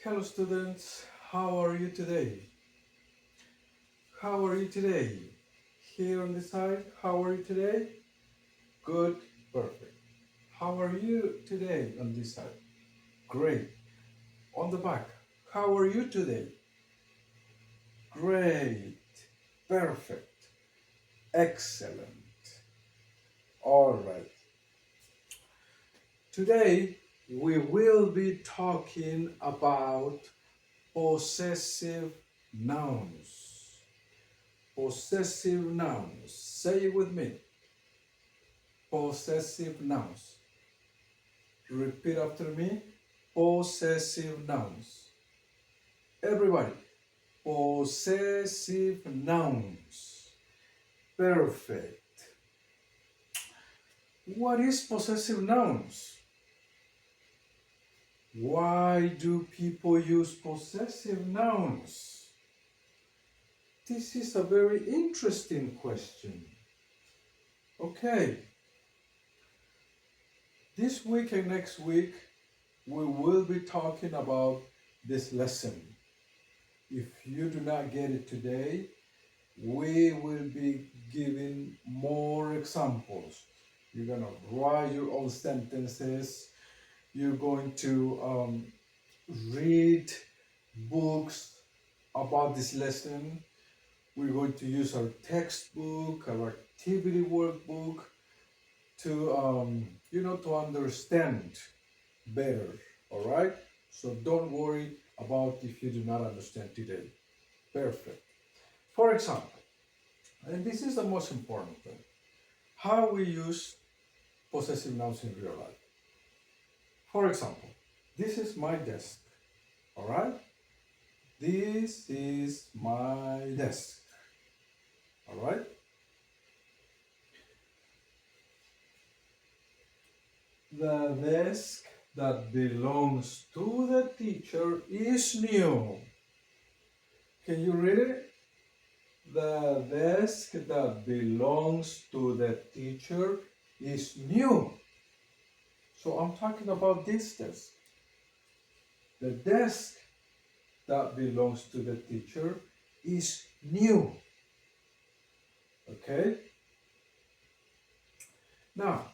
Hello students, how are you today? How are you today? Here on the side, how are you today? Good, perfect. How are you today on this side? Great. On the back, how are you today? Great, perfect, excellent. All right. Today we will be talking about possessive nouns. Possessive nouns. Say it with me. Possessive nouns. Repeat after me. Possessive nouns. Everybody. Possessive nouns. Perfect. What is possessive nouns? Why do people use possessive nouns? This is a very interesting question. Okay. This week and next week, we will be talking about this lesson. If you do not get it today, we will be giving more examples. You're going to write your own sentences. You're going to read books about this lesson. We're going to use our textbook, our activity workbook to, to understand better, all right? So don't worry about if you do not understand today. Perfect. For example, and this is the most important thing, how we use possessive nouns in real life. For example, this is my desk, all right? This is my desk, all right? The desk that belongs to the teacher is new. Can you read it? The desk that belongs to the teacher is new. So I'm talking about this desk. The desk that belongs to the teacher is new. Okay? Now,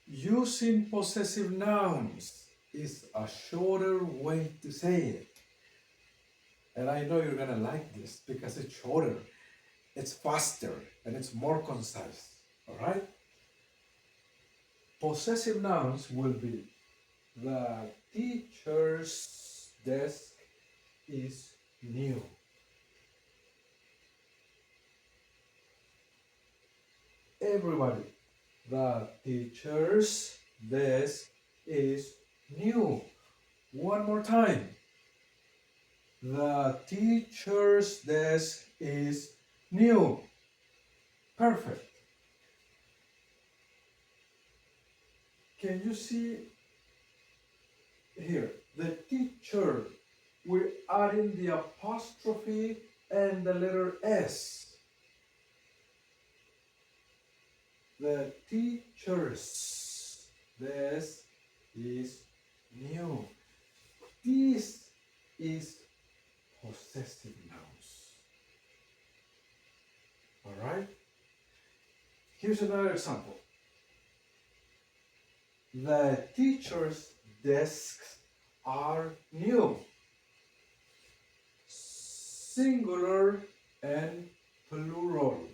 using possessive nouns is a shorter way to say it. And I know you're gonna like this because it's shorter, it's faster, and it's more concise. All right? Possessive nouns will be the teacher's desk is new. Everybody, the teacher's desk is new. One more time. The teacher's desk is new. Perfect. Can you see here? The teacher, we're adding the apostrophe and the letter S. The teacher's desk is new. This is possessive nouns. All right? Here's another example. The teacher's desks are new. Singular and plural.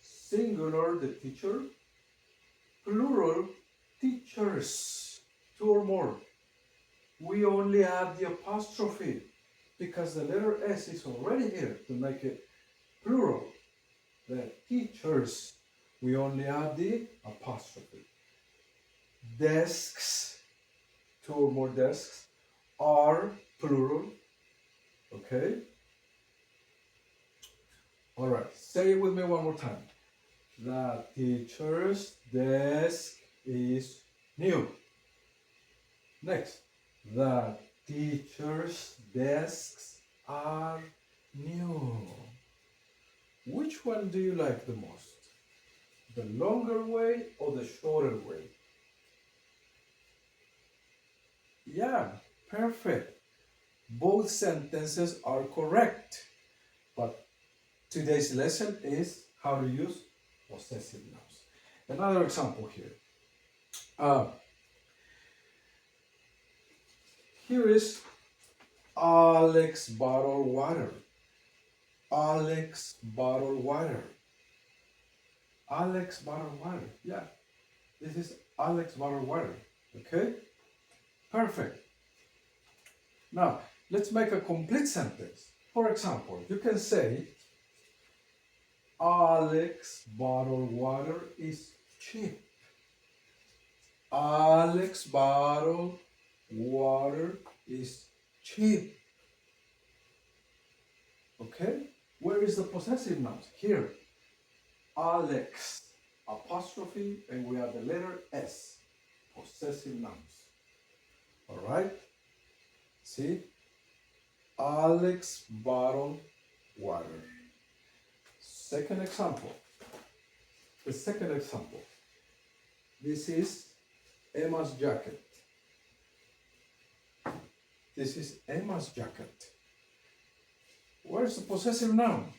Singular, the teacher. Plural, teachers. Two or more. We only add the apostrophe because the letter S is already here to make it plural. The teachers, we only add the apostrophe. Desks, two or more desks, are plural. Okay? All right, say it with me one more time. The teacher's desk is new. Next, the teacher's desks are new. Which one do you like the most? The longer way or the shorter way? Yeah, perfect. Both sentences are correct. But today's lesson is how to use possessive nouns. Another example here. Uh, Here is Alex bottled water. Alex bottled water. Alex bottled water. Yeah, this is Alex bottled water. Okay, perfect. Now, let's make a complete sentence. For example, you can say, Alex bottled water is cheap. Alex bottled water is cheap. Okay? Where is the possessive nouns? Here. Alex, apostrophe, and we have the letter S. Possessive nouns. All right? See? Alex bottled water. Second example. The second example. This is Emma's jacket. This is Emma's jacket. Where's the possessive noun?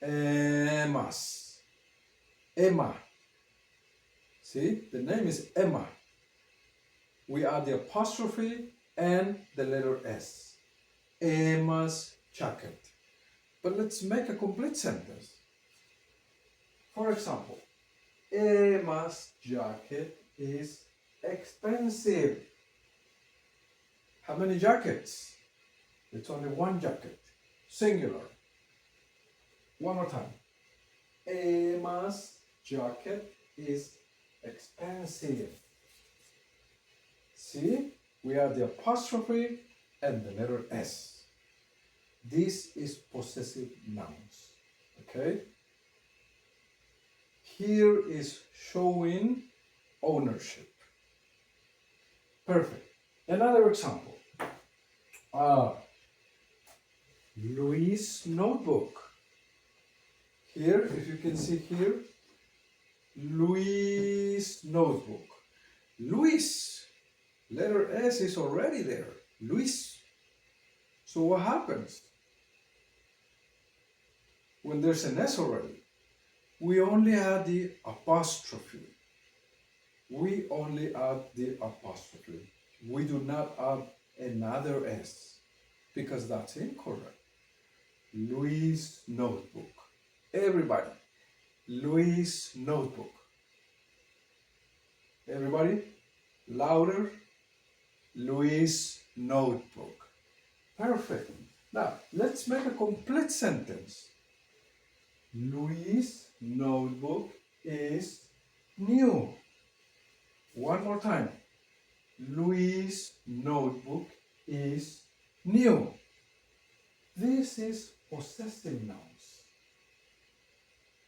Emma's. Emma. See, the name is Emma. We add the apostrophe and the letter S. Emma's jacket. But let's make a complete sentence. For example, Emma's jacket is expensive. How many jackets? It's only one jacket. Singular. One more time. Emma's jacket is expensive. See? We have the apostrophe and the letter S. This is possessive nouns. Okay? Here is showing ownership. Perfect. Another example. Louis' notebook. Here, if you can see here, Louis' notebook. Louis, letter S is already there. Louis. So what happens when there's an S already? We only add the apostrophe. We only add the apostrophe. We do not add another S because that's incorrect. Louis' notebook. Everybody, Louis' notebook. Everybody, louder. Louis' notebook. Perfect. Now, let's make a complete sentence. Louis' notebook is new. One more time. Louis' notebook is new. This is possessive nouns.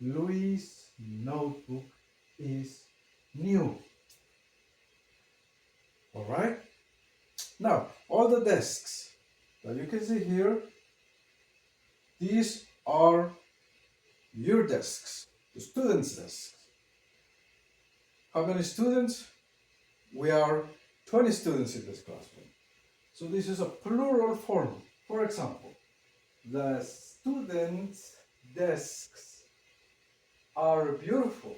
Louis' notebook is new. All right? Now, all the desks that you can see here, these are your desks, the students' desks. How many students? We are 20 students in this classroom. So this is a plural form. For example, the students' desks are beautiful.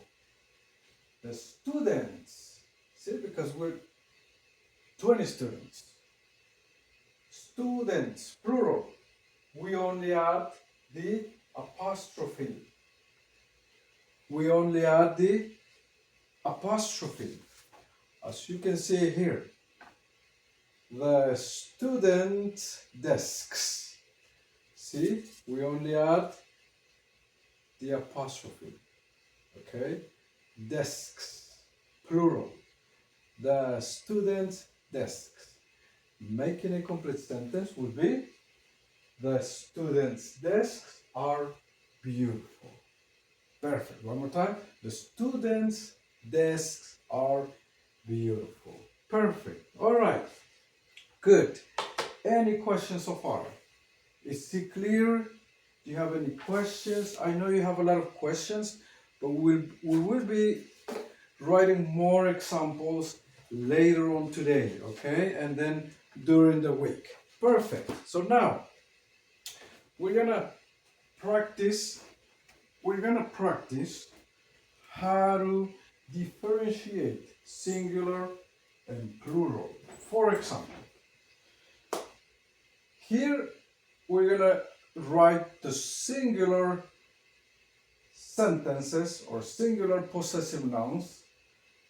The students, see, because we're 20 students. Students, plural. We only add the apostrophe. We only add the apostrophe. As you can see here, the student desks. See, we only add the apostrophe. Okay, desks, plural. The student desks. Making a complete sentence would be, the students' desks are beautiful. Perfect. One more time. The students' desks are beautiful. Perfect. All right. Good. Any questions so far? Is it clear? Do you have any questions? I know you have a lot of questions, but we will be writing more examples later on today, okay? And then during the week. Perfect. So now we're gonna practice. We're gonna practice how to differentiate singular and plural. For example, here we're gonna write the singular sentences or singular possessive nouns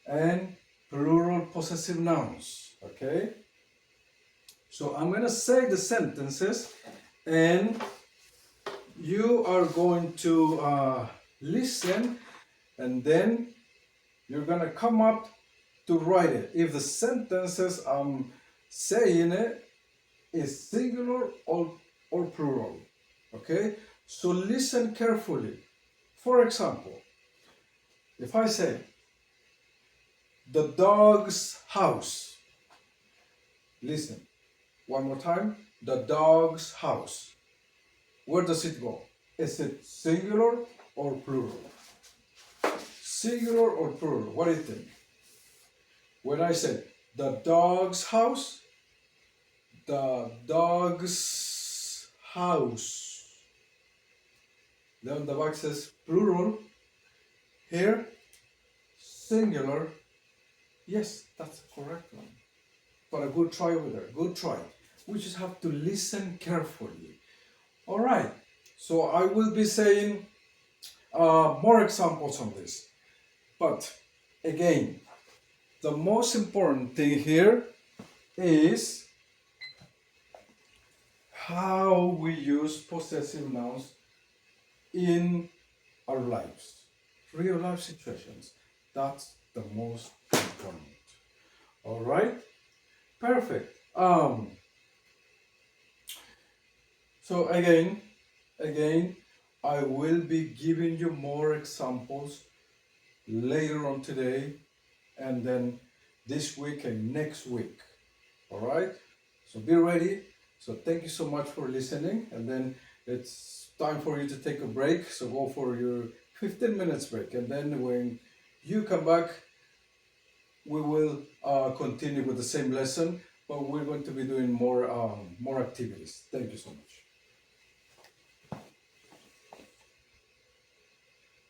and plural possessive nouns. Okay? So I'm gonna say the sentences and you are going to listen, and then you're gonna come up to write it. If the sentences I'm saying it is singular or plural. Okay? So listen carefully. For example, if I say the dog's house, listen one more time. The dog's house. Where does it go? Is it singular or plural? Singular or plural? What do you think? When I say the dog's house, the dog's house. Then the back says plural. Here, singular. Yes, that's the correct one. But a good try over there. Good try. We just have to listen carefully. All right. So I will be saying more examples on this. But again, the most important thing here is how we use possessive nouns in our lives, real life situations. That's the most important. All right, perfect. So again, I will be giving you more examples later on today, and then this week and next week. All right, so be ready. So thank you so much for listening, and then it's time for you to take a break. So go for your 15 minutes break, and then when you come back, we will continue with the same lesson, but we're going to be doing more activities. Thank you so much.